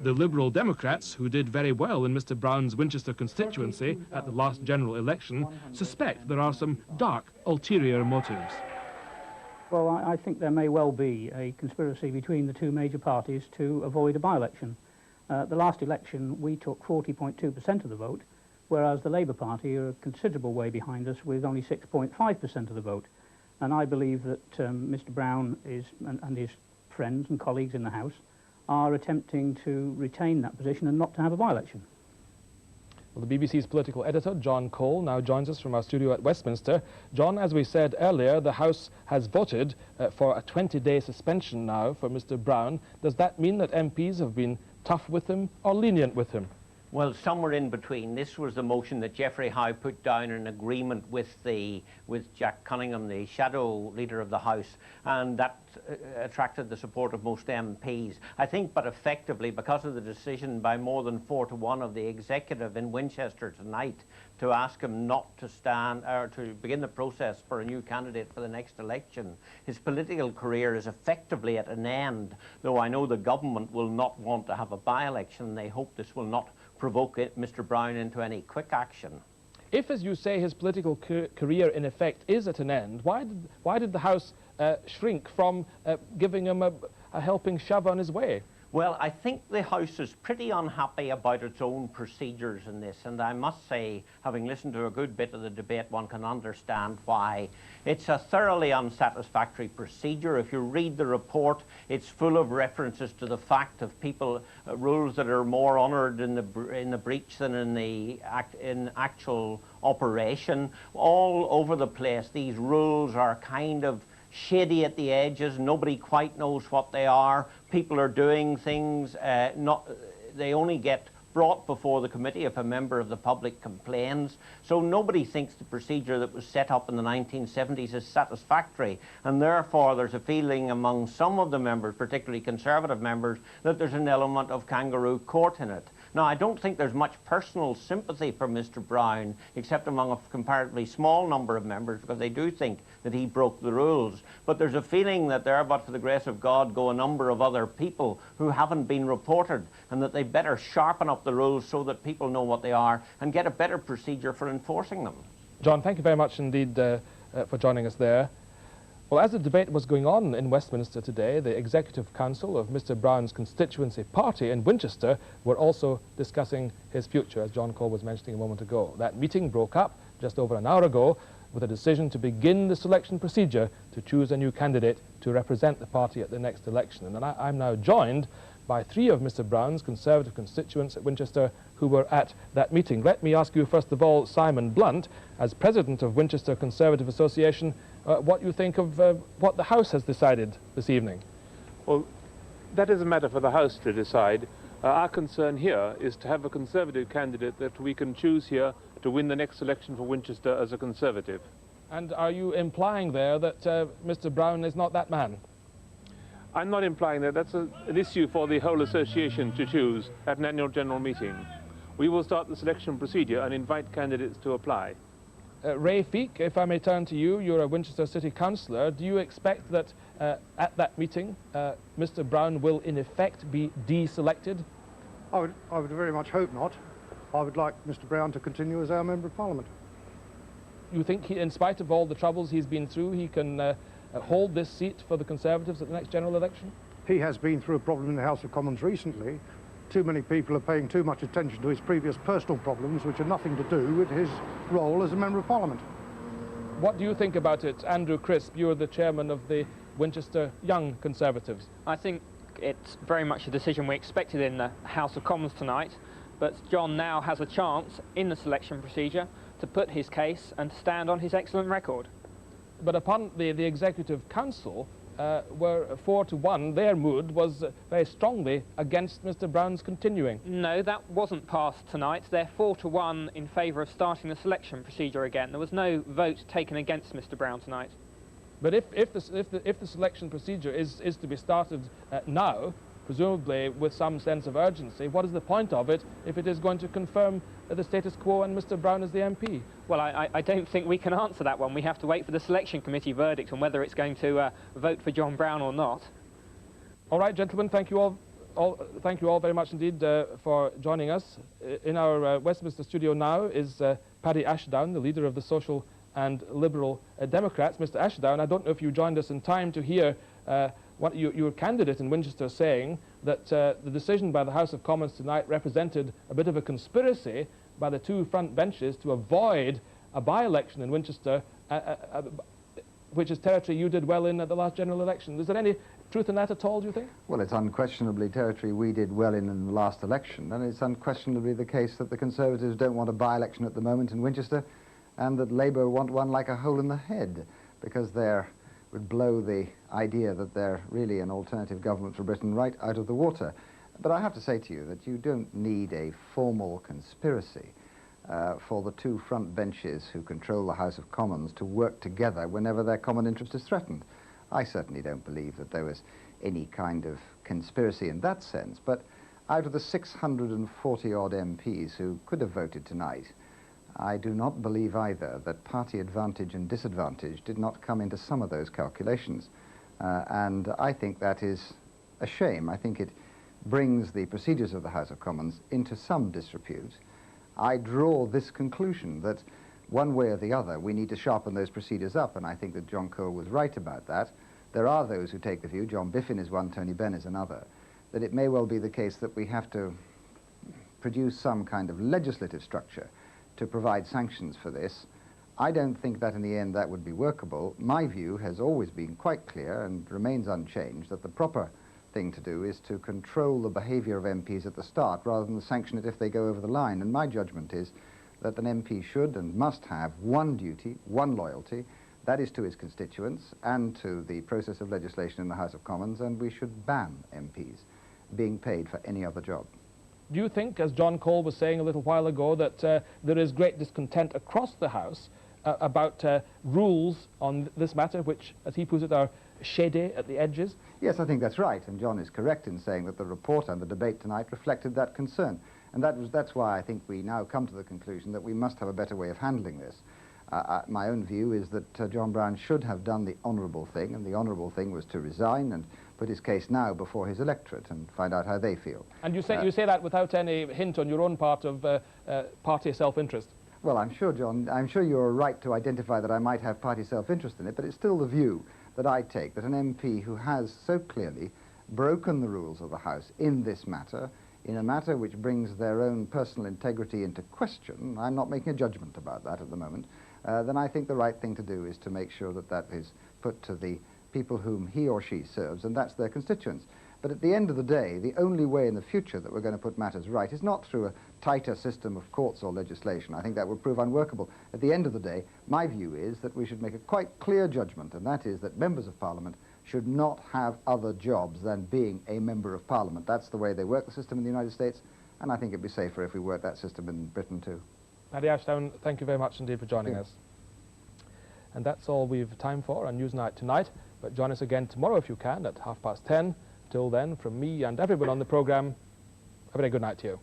The Liberal Democrats, who did very well in Mr. Brown's Winchester constituency at the last general election, suspect there are some dark, ulterior motives. Well, I think there may well be a conspiracy between the two major parties to avoid a by-election. The last election, we took 40.2% of the vote, whereas the Labour Party are a considerable way behind us with only 6.5% of the vote. And I believe that Mr. Brown and his friends and colleagues in the House are attempting to retain that position and not to have a by-election. Well, the BBC's political editor, John Cole, now joins us from our studio at Westminster. John, as we said earlier, the House has voted for a 20-day suspension now for Mr. Brown. Does that mean that MPs have been tough with him or lenient with him? Well, somewhere in between. This was the motion that Geoffrey Howe put down in agreement with Jack Cunningham, the shadow leader of the House, and that attracted the support of most MPs. I think, but effectively, because of the decision by more than 4-1 of the executive in Winchester tonight to ask him not to stand or to begin the process for a new candidate for the next election, his political career is effectively at an end, though I know the government will not want to have a by-election. They hope this will not provoke Mr. Brown into any quick action. If, as you say, his political career in effect is at an end, why did the House shrink from giving him a helping shove on his way? Well, I think the House is pretty unhappy about its own procedures in this, and I must say, having listened to a good bit of the debate, one can understand why. It's a thoroughly unsatisfactory procedure. If you read the report, it's full of references to the fact of people, rules that are more honoured in the breach than in actual operation. All over the place, these rules are kind of shady at the edges. Nobody quite knows what they are. People are doing things, they only get brought before the committee if a member of the public complains. So nobody thinks the procedure that was set up in the 1970s is satisfactory, and therefore there's a feeling among some of the members, particularly Conservative members, that there's an element of kangaroo court in it. Now, I don't think there's much personal sympathy for Mr. Brown, except among a comparatively small number of members, because they do think that he broke the rules. But there's a feeling that there, but for the grace of God, go a number of other people who haven't been reported, and that they better sharpen up the rules so that people know what they are and get a better procedure for enforcing them. John, thank you very much indeed for joining us there. Well, as the debate was going on in Westminster today, the Executive Council of Mr. Brown's constituency party in Winchester were also discussing his future, as John Cole was mentioning a moment ago. That meeting broke up just over an hour ago with a decision to begin the selection procedure to choose a new candidate to represent the party at the next election. And I'm now joined by 3 of Mr. Brown's Conservative constituents at Winchester who were at that meeting. Let me ask you, first of all, Simon Blunt, as President of Winchester Conservative Association, what you think of what the House has decided this evening. Well, that is a matter for the House to decide. Our concern here is to have a Conservative candidate that we can choose here to win the next election for Winchester as a Conservative. And are you implying there that Mr. Brown is not that man? I'm not implying that. That's an issue for the whole association to choose at an annual general meeting. We will start the selection procedure and invite candidates to apply. Ray Feek, if I may turn to you, you're a Winchester City Councillor. Do you expect that at that meeting Mr. Brown will in effect be deselected? I would very much hope not. I would like Mr. Brown to continue as our Member of Parliament. You think, he, in spite of all the troubles he's been through, he can hold this seat for the Conservatives at the next general election? He has been through a problem in the House of Commons recently. Too many people are paying too much attention to his previous personal problems, which are nothing to do with his role as a Member of Parliament. What do you think about it, Andrew Crisp? You're the chairman of the Winchester Young Conservatives. I think it's very much a decision we expected in the House of Commons tonight, but John now has a chance in the selection procedure to put his case and stand on his excellent record. But upon the Executive Council, were 4-1, their mood was very strongly against Mr. Brown's continuing. No, that wasn't passed tonight. They're 4-1 in favour of starting the selection procedure again. There was no vote taken against Mr. Brown tonight. But if the selection procedure is to be started now, presumably with some sense of urgency, what is the point of it if it is going to confirm the status quo and Mr. Brown as the MP? Well, I don't think we can answer that one. We have to wait for the selection committee verdict on whether it's going to vote for John Brown or not. All right, gentlemen, thank you all thank you all very much indeed for joining us. In our Westminster studio now is Paddy Ashdown, the leader of the Social and Liberal Democrats. Mr. Ashdown, I don't know if you joined us in time to hear what your candidate in Winchester saying that the decision by the House of Commons tonight represented a bit of a conspiracy by the two front benches to avoid a by-election in Winchester, which is territory you did well in at the last general election. Is there any truth in that at all, do you think? Well, it's unquestionably territory we did well in the last election, and it's unquestionably the case that the Conservatives don't want a by-election at the moment in Winchester, and that Labour want one like a hole in the head, because they would blow the idea that they're really an alternative government for Britain right out of the water. But I have to say to you that you don't need a formal conspiracy for the two front benches who control the House of Commons to work together whenever their common interest is threatened. I certainly don't believe that there was any kind of conspiracy in that sense, but out of the 640-odd MPs who could have voted tonight, I do not believe either that party advantage and disadvantage did not come into some of those calculations. And I think that is a shame. I think it brings the procedures of the House of Commons into some disrepute. I draw this conclusion that one way or the other we need to sharpen those procedures up, and I think that John Cole was right about that. There are those who take the view, John Biffin is one, Tony Benn is another, that it may well be the case that we have to produce some kind of legislative structure to provide sanctions for this. I don't think that in the end that would be workable. My view has always been quite clear and remains unchanged that the proper thing to do is to control the behaviour of MPs at the start rather than sanction it if they go over the line. And my judgment is that an MP should and must have one duty, one loyalty, that is to his constituents and to the process of legislation in the House of Commons, and we should ban MPs being paid for any other job. Do you think, as John Cole was saying a little while ago, that there is great discontent across the House about rules on this matter, which, as he puts it, are shady at the edges? Yes, I think that's right, and John is correct in saying that the report and the debate tonight reflected that concern. And that's why I think we now come to the conclusion that we must have a better way of handling this. My own view is that John Brown should have done the honourable thing, and the honourable thing was to resign and put his case now before his electorate and find out how they feel. And you say that without any hint on your own part of party self-interest? Well, I'm sure, John, I'm sure you're right to identify that I might have party self-interest in it, but it's still the view that I take that an MP who has so clearly broken the rules of the House in this matter, in a matter which brings their own personal integrity into question, I'm not making a judgment about that at the moment, then I think the right thing to do is to make sure that that is put to the people whom he or she serves, and that's their constituents. But at the end of the day, the only way in the future that we're going to put matters right is not through a tighter system of courts or legislation. I think that would prove unworkable. At the end of the day, my view is that we should make a quite clear judgment, and that is that members of Parliament should not have other jobs than being a member of Parliament. That's the way they work the system in the United States, and I think it'd be safer if we work that system in Britain too. Paddy Ashdown, thank you very much indeed for joining us. And that's all we've time for on Newsnight tonight, but join us again tomorrow if you can at 10:30. Till then, from me and everyone on the programme, a very good night to you.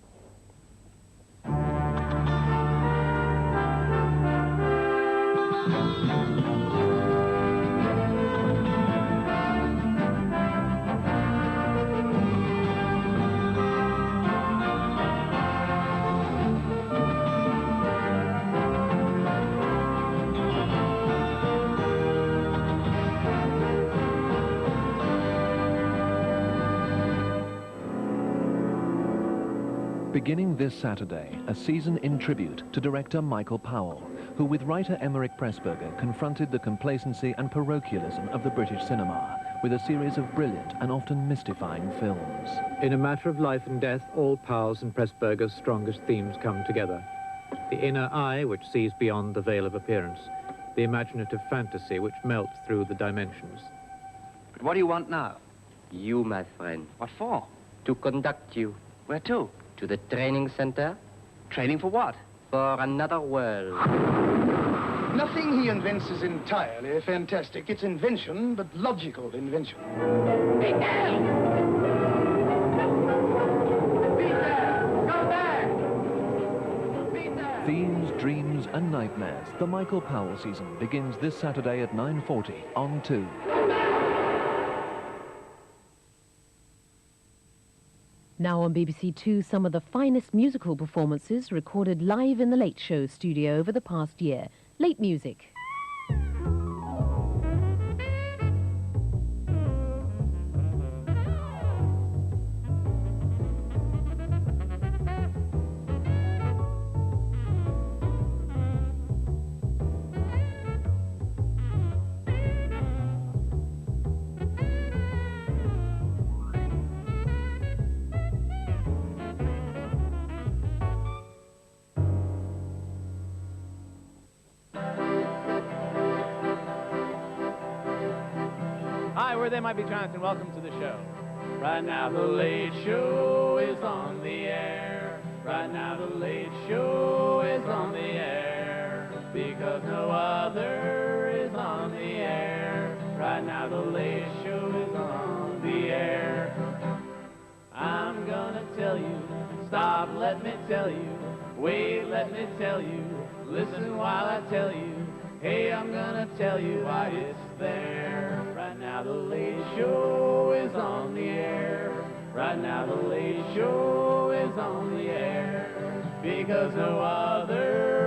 Beginning this Saturday, a season in tribute to director Michael Powell, who with writer Emmerich Pressburger confronted the complacency and parochialism of the British cinema with a series of brilliant and often mystifying films. In a matter of life and death, all Powell's and Pressburger's strongest themes come together. The inner eye, which sees beyond the veil of appearance. The imaginative fantasy, which melts through the dimensions. But what do you want now? You, my friend. What for? To conduct you. Where to? To the training center. Training for what? For another world. Nothing he invents is entirely fantastic. It's invention, but logical invention. Be there! Be there! Go back! Be there! Themes, dreams and nightmares. The Michael Powell season begins this Saturday at 9:40 on 2. Now on BBC Two, some of the finest musical performances recorded live in the Late Show studio over the past year. Late music. Hi, we're They Might Be Giants, and welcome to the show. Right now the Late Show is on the air. Right now the Late Show is on the air. Because no other is on the air. Right now the Late Show is on the air. I'm gonna tell you, stop, let me tell you. Wait, let me tell you. Listen while I tell you. Hey, I'm gonna tell you why it's there. Right now the Late Show is on the air. Right now the Late Show is on the air. Because no other